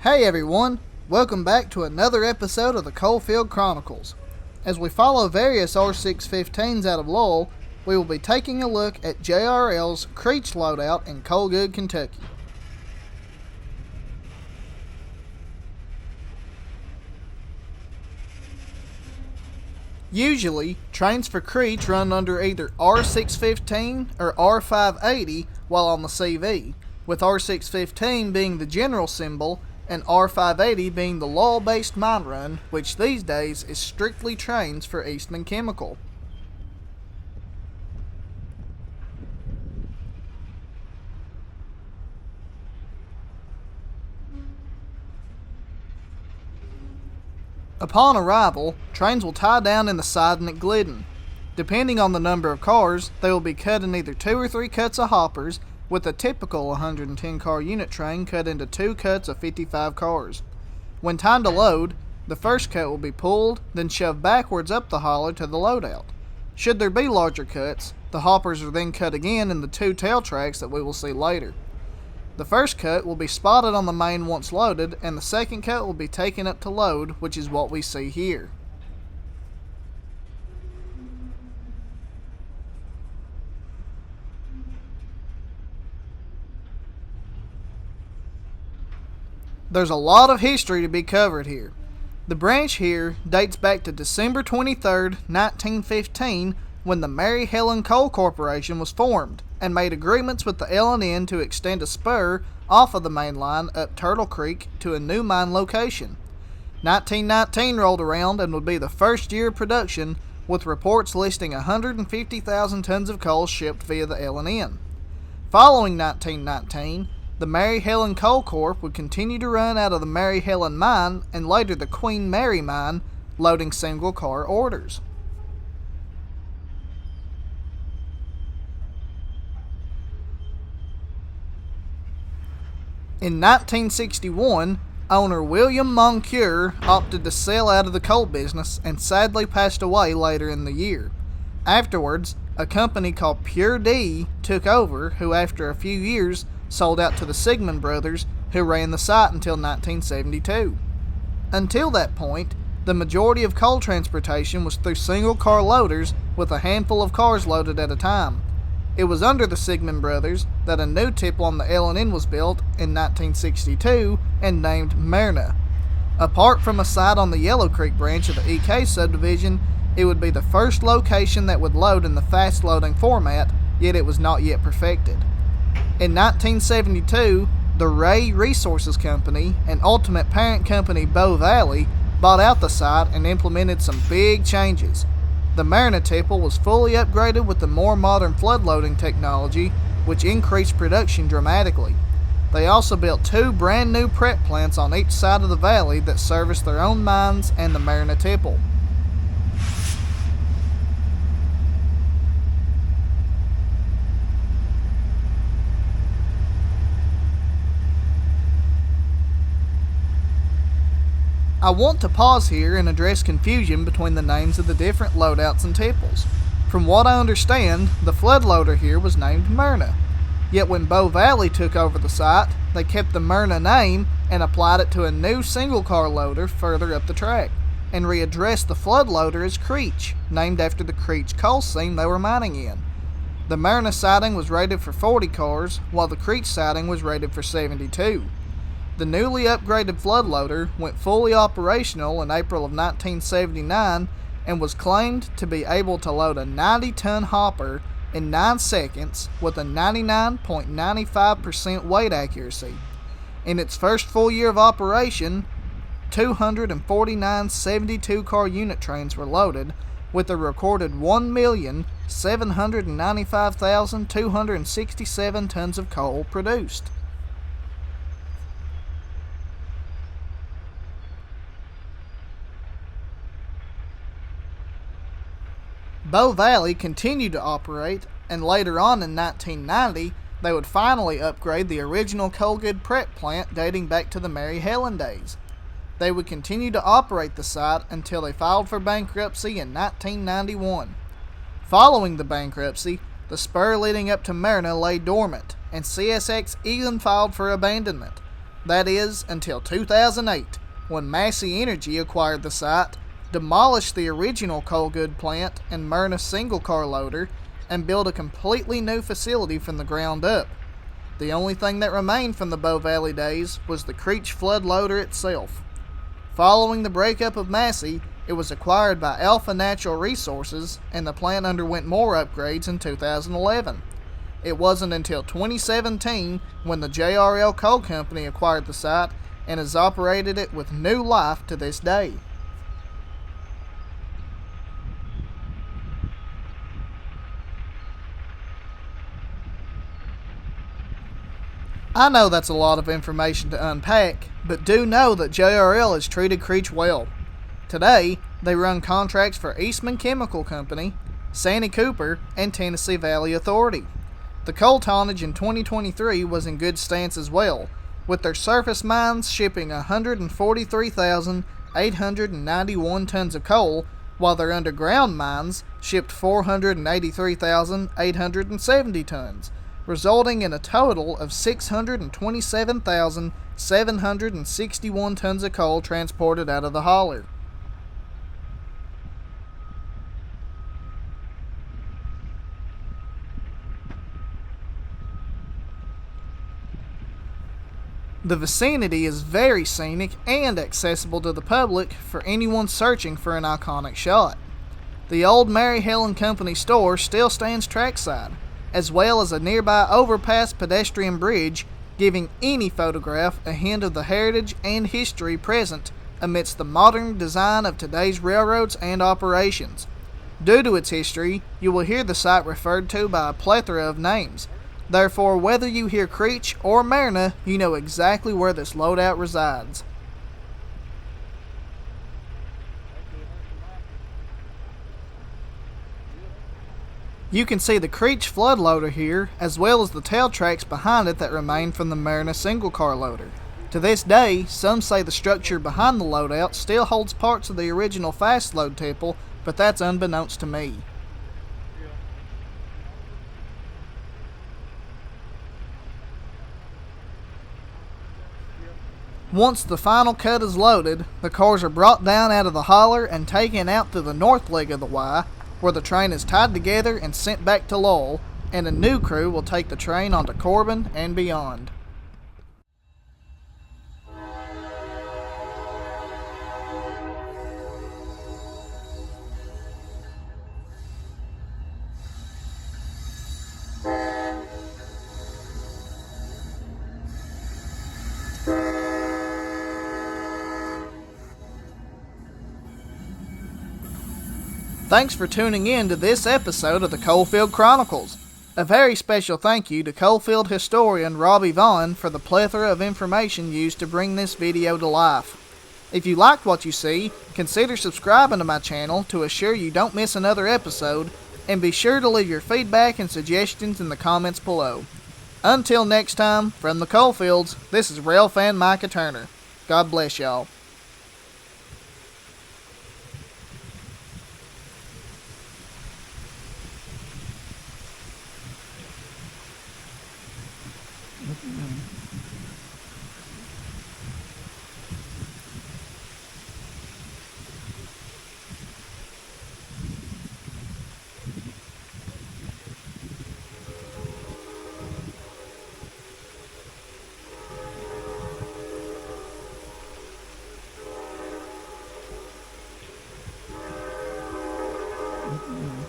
Hey everyone, welcome back to another episode of the Coalfield Chronicles. As we follow various R615s out of Lowell, we will be taking a look at JRL's Creech loadout in Coalgood, Kentucky. Usually, trains for Creech run under either R615 or R580 while on the CV, with R615 being the general symbol and R580 being the Lowell-based mine run, which these days is strictly trains for Eastman Chemical. Upon arrival, trains will tie down in the siding at Glidden. Depending on the number of cars, they will be cut in either 2 or 3 cuts of hoppers, with a typical 110 car unit train cut into 2 cuts of 55 cars. When time to load, the first cut will be pulled, then shoved backwards up the hauler to the loadout. Should there be larger cuts, the hoppers are then cut again in the 2 tail tracks that we will see later. The first cut will be spotted on the main once loaded, and the second cut will be taken up to load, which is what we see here. There's a lot of history to be covered here. The branch here dates back to December 23, 1915, when the Mary Helen Coal Corporation was formed and made agreements with the L&N to extend a spur off of the main line up Turtle Creek to a new mine location. 1919 rolled around and would be the first year of production, with reports listing 150,000 tons of coal shipped via the L&N. Following 1919, the Mary Helen Coal Corp would continue to run out of the Mary Helen mine and later the Queen Mary mine, loading single car orders. In 1961, owner William Moncure opted to sell out of the coal business and sadly passed away later in the year. Afterwards, a company called Pure D took over, who after a few years sold out to the Sigmund brothers, who ran the site until 1972. Until that point, the majority of coal transportation was through single car loaders with a handful of cars loaded at a time. It was under the Sigmund brothers that a new tipple on the L&N was built in 1962 and named Merna. Apart from a site on the Yellow Creek branch of the EK subdivision, it would be the first location that would load in the fast loading format, yet it was not yet perfected. In 1972, the Ray Resources Company and ultimate parent company Bow Valley bought out the site and implemented some big changes. The Merna tipple was fully upgraded with the more modern flood loading technology, which increased production dramatically. They also built 2 brand new prep plants on each side of the valley that service their own mines and the Merna tipple. I want to pause here and address confusion between the names of the different loadouts and tipples. From what I understand, the flood loader here was named Merna. Yet when Bow Valley took over the site, they kept the Merna name and applied it to a new single car loader further up the track, and readdressed the flood loader as Creech, named after the Creech coal seam they were mining in. The Merna siding was rated for 40 cars, while the Creech siding was rated for 72. The newly upgraded flood loader went fully operational in April of 1979 and was claimed to be able to load a 90-ton hopper in 9 seconds with a 99.95% weight accuracy. In its first full year of operation, 249 72-car unit trains were loaded, with a recorded 1,795,267 tons of coal produced. Bow Valley continued to operate, and later on in 1990, they would finally upgrade the original Coalgood prep plant dating back to the Mary Helen days. They would continue to operate the site until they filed for bankruptcy in 1991. Following the bankruptcy, the spur leading up to Merna lay dormant, and CSX even filed for abandonment. that is, until 2008, when Massey Energy acquired the site, demolished the original Coalgood plant and Merna single car loader, and built a completely new facility from the ground up. The only thing that remained from the Bow Valley days was the Creech flood loader itself. Following the breakup of Massey, it was acquired by Alpha Natural Resources, and the plant underwent more upgrades in 2011. It wasn't until 2017 when the JRL Coal Company acquired the site and has operated it with new life to this day. I know that's a lot of information to unpack, but do know that JRL has treated Creech well. Today, they run contracts for Eastman Chemical Company, Santee Cooper, and Tennessee Valley Authority. The coal tonnage in 2023 was in good stance as well, with their surface mines shipping 143,891 tons of coal, while their underground mines shipped 483,870 tons, resulting in a total of 627,761 tons of coal transported out of the hauler. The vicinity is very scenic and accessible to the public for anyone searching for an iconic shot. The old Mary Helen Company store still stands trackside, as well as a nearby overpass pedestrian bridge, giving any photograph a hint of the heritage and history present amidst the modern design of today's railroads and operations. Due to its history, you will hear the site referred to by a plethora of names. Therefore, whether you hear Creech or Merna, you know exactly where this loadout resides. You can see the Creech flood loader here, as well as the tail tracks behind it that remain from the Merna single car loader. To this day, some say the structure behind the loadout still holds parts of the original fast load tipple, but that's unbeknownst to me. Once the final cut is loaded, the cars are brought down out of the hauler and taken out to the north leg of the Y, where the train is tied together and sent back to Lowell, and a new crew will take the train onto Corbin and beyond. Thanks for tuning in to this episode of the Coalfield Chronicles. A very special thank you to Coalfield historian Robbie Vaughn for the plethora of information used to bring this video to life. If you liked what you see, consider subscribing to my channel to assure you don't miss another episode, and be sure to leave your feedback and suggestions in the comments below. Until next time, from the Coalfields, this is Rail Fan Micah Turner. God bless y'all. Mm-hmm.